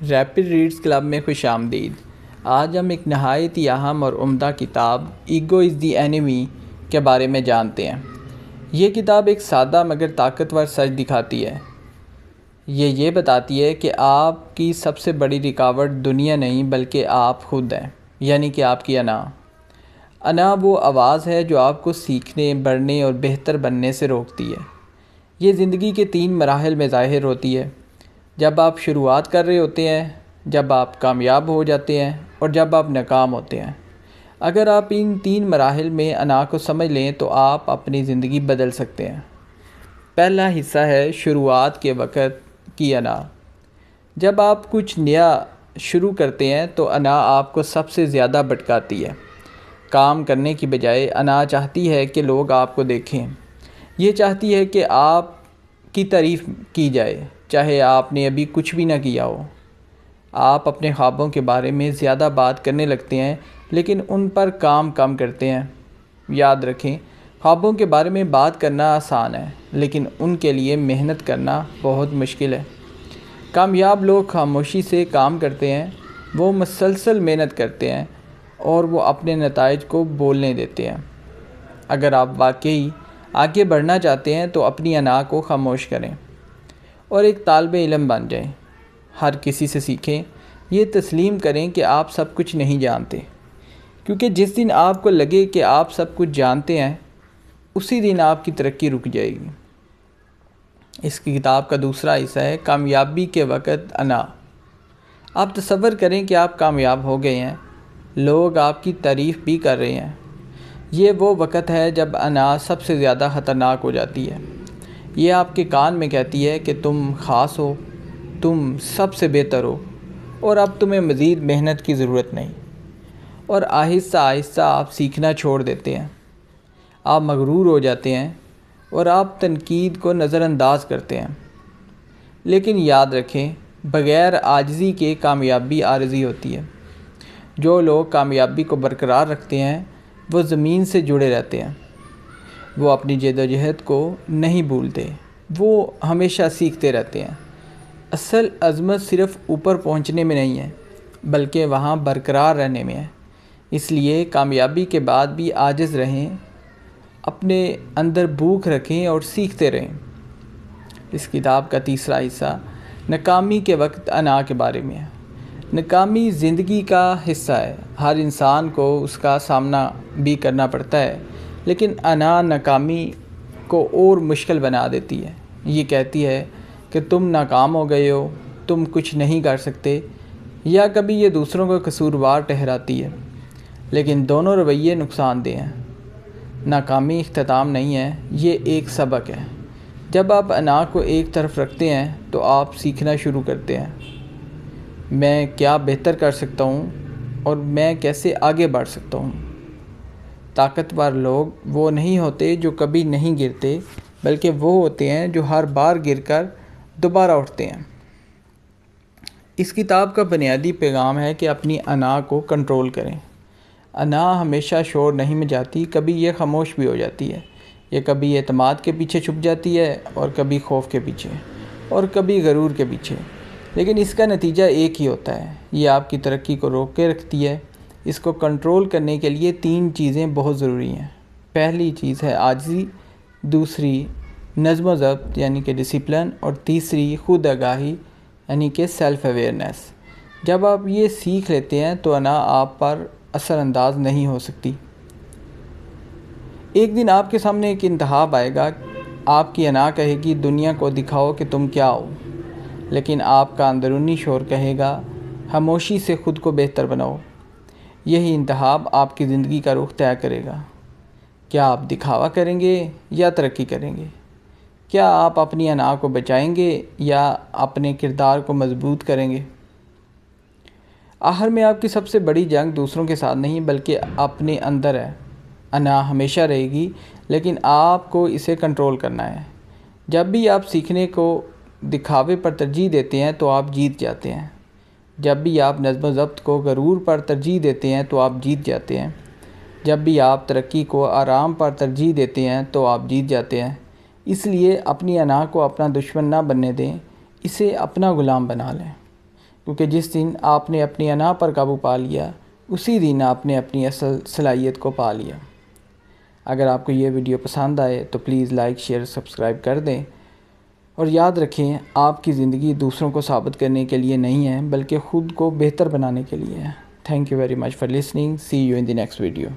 Rapid reads club میں خوش آمدید۔ آج ہم ایک نہایت ہی اہم اور عمدہ کتاب ایگو از دی اینیمی کے بارے میں جانتے ہیں۔ یہ کتاب ایک سادہ مگر طاقتور سچ دکھاتی ہے۔ یہ بتاتی ہے کہ آپ کی سب سے بڑی رکاوٹ دنیا نہیں بلکہ آپ خود ہیں، یعنی کہ آپ کی انا۔ انا وہ آواز ہے جو آپ کو سیکھنے، بڑھنے اور بہتر بننے سے روکتی ہے۔ یہ زندگی کے 3 مراحل میں ظاہر ہوتی ہے: جب آپ شروعات کر رہے ہوتے ہیں، جب آپ کامیاب ہو جاتے ہیں اور جب آپ ناکام ہوتے ہیں۔ اگر آپ ان 3 مراحل میں انا کو سمجھ لیں تو آپ اپنی زندگی بدل سکتے ہیں۔ پہلا حصہ ہے شروعات کے وقت کی انا۔ جب آپ کچھ نیا شروع کرتے ہیں تو انا آپ کو سب سے زیادہ بھٹکاتی ہے۔ کام کرنے کی بجائے انا چاہتی ہے کہ لوگ آپ کو دیکھیں۔ یہ چاہتی ہے کہ آپ کی تعریف کی جائے، چاہے آپ نے ابھی کچھ بھی نہ کیا ہو۔ آپ اپنے خوابوں کے بارے میں زیادہ بات کرنے لگتے ہیں لیکن ان پر کام کم کرتے ہیں۔ یاد رکھیں، خوابوں کے بارے میں بات کرنا آسان ہے لیکن ان کے لیے محنت کرنا بہت مشکل ہے۔ کامیاب لوگ خاموشی سے کام کرتے ہیں، وہ مسلسل محنت کرتے ہیں اور وہ اپنے نتائج کو بولنے دیتے ہیں۔ اگر آپ واقعی آگے بڑھنا چاہتے ہیں تو اپنی انا کو خاموش کریں اور ایک طالب علم بن جائیں۔ ہر کسی سے سیکھیں، یہ تسلیم کریں کہ آپ سب کچھ نہیں جانتے، کیونکہ جس دن آپ کو لگے کہ آپ سب کچھ جانتے ہیں اسی دن آپ کی ترقی رک جائے گی۔ اس کی کتاب کا دوسرا حصہ ہے کامیابی کے وقت انا۔ آپ تصور کریں کہ آپ کامیاب ہو گئے ہیں، لوگ آپ کی تعریف بھی کر رہے ہیں۔ یہ وہ وقت ہے جب انا سب سے زیادہ خطرناک ہو جاتی ہے۔ یہ آپ کے کان میں کہتی ہے کہ تم خاص ہو، تم سب سے بہتر ہو اور اب تمہیں مزید محنت کی ضرورت نہیں۔ اور آہستہ آہستہ آپ سیکھنا چھوڑ دیتے ہیں۔ آپ مغرور ہو جاتے ہیں اور آپ تنقید کو نظر انداز کرتے ہیں۔ لیکن یاد رکھیں، بغیر عاجزی کے کامیابی عارضی ہوتی ہے۔ جو لوگ کامیابی کو برقرار رکھتے ہیں وہ زمین سے جڑے رہتے ہیں۔ وہ اپنی جدوجہد کو نہیں بھولتے، وہ ہمیشہ سیکھتے رہتے ہیں۔ اصل عظمت صرف اوپر پہنچنے میں نہیں ہے بلکہ وہاں برقرار رہنے میں ہے۔ اس لیے کامیابی کے بعد بھی عاجز رہیں، اپنے اندر بھوک رکھیں اور سیکھتے رہیں۔ اس کتاب کا تیسرا حصہ ناکامی کے وقت انا کے بارے میں ہے۔ ناکامی زندگی کا حصہ ہے، ہر انسان کو اس کا سامنا بھی کرنا پڑتا ہے، لیکن انا ناکامی کو اور مشکل بنا دیتی ہے۔ یہ کہتی ہے کہ تم ناکام ہو گئے ہو، تم کچھ نہیں کر سکتے، یا کبھی یہ دوسروں کو قصوروار ٹھہراتی ہے۔ لیکن دونوں رویے نقصان دہ ہیں۔ ناکامی اختتام نہیں ہے، یہ ایک سبق ہے۔ جب آپ انا کو ایک طرف رکھتے ہیں تو آپ سیکھنا شروع کرتے ہیں۔ میں کیا بہتر کر سکتا ہوں اور میں کیسے آگے بڑھ سکتا ہوں۔ طاقتور لوگ وہ نہیں ہوتے جو کبھی نہیں گرتے، بلکہ وہ ہوتے ہیں جو ہر بار گر کر دوبارہ اٹھتے ہیں۔ اس کتاب کا بنیادی پیغام ہے کہ اپنی انا کو کنٹرول کریں۔ انا ہمیشہ شور نہیں مچاتی، کبھی یہ خاموش بھی ہو جاتی ہے۔ یہ کبھی اعتماد کے پیچھے چھپ جاتی ہے اور کبھی خوف کے پیچھے اور کبھی غرور کے پیچھے، لیکن اس کا نتیجہ ایک ہی ہوتا ہے، یہ آپ کی ترقی کو روک کے رکھتی ہے۔ اس کو کنٹرول کرنے کے لیے 3 چیزیں بہت ضروری ہیں۔ پہلی چیز ہے عاجزی، دوسری نظم و ضبط یعنی کہ ڈسپلن، اور تیسری خود آگاہی یعنی کہ سیلف اویئرنیس۔ جب آپ یہ سیکھ لیتے ہیں تو انا آپ پر اثر انداز نہیں ہو سکتی۔ ایک دن آپ کے سامنے ایک انتخاب آئے گا، آپ کی انا کہے گی دنیا کو دکھاؤ کہ تم کیا ہو، لیکن آپ کا اندرونی شور کہے گا خاموشی سے خود کو بہتر بناؤ۔ یہی انتخاب آپ کی زندگی کا رخ طے کرے گا۔ کیا آپ دکھاوا کریں گے یا ترقی کریں گے؟ کیا آپ اپنی انا کو بچائیں گے یا اپنے کردار کو مضبوط کریں گے؟ آخر میں آپ کی سب سے بڑی جنگ دوسروں کے ساتھ نہیں بلکہ اپنے اندر ہے۔ انا ہمیشہ رہے گی لیکن آپ کو اسے کنٹرول کرنا ہے۔ جب بھی آپ سیکھنے کو دکھاوے پر ترجیح دیتے ہیں تو آپ جیت جاتے ہیں۔ جب بھی آپ نظم و ضبط کو غرور پر ترجیح دیتے ہیں تو آپ جیت جاتے ہیں۔ جب بھی آپ ترقی کو آرام پر ترجیح دیتے ہیں تو آپ جیت جاتے ہیں۔ اس لیے اپنی انا کو اپنا دشمن نہ بننے دیں، اسے اپنا غلام بنا لیں۔ کیونکہ جس دن آپ نے اپنی انا پر قابو پا لیا اسی دن آپ نے اپنی اصل صلاحیت کو پا لیا۔ اگر آپ کو یہ ویڈیو پسند آئے تو پلیز لائک شیئر سبسکرائب کر دیں، اور یاد رکھیں آپ کی زندگی دوسروں کو ثابت کرنے کے لیے نہیں ہے بلکہ خود کو بہتر بنانے کے لیے ہے۔ Thank you very much for listening, see you in the next video.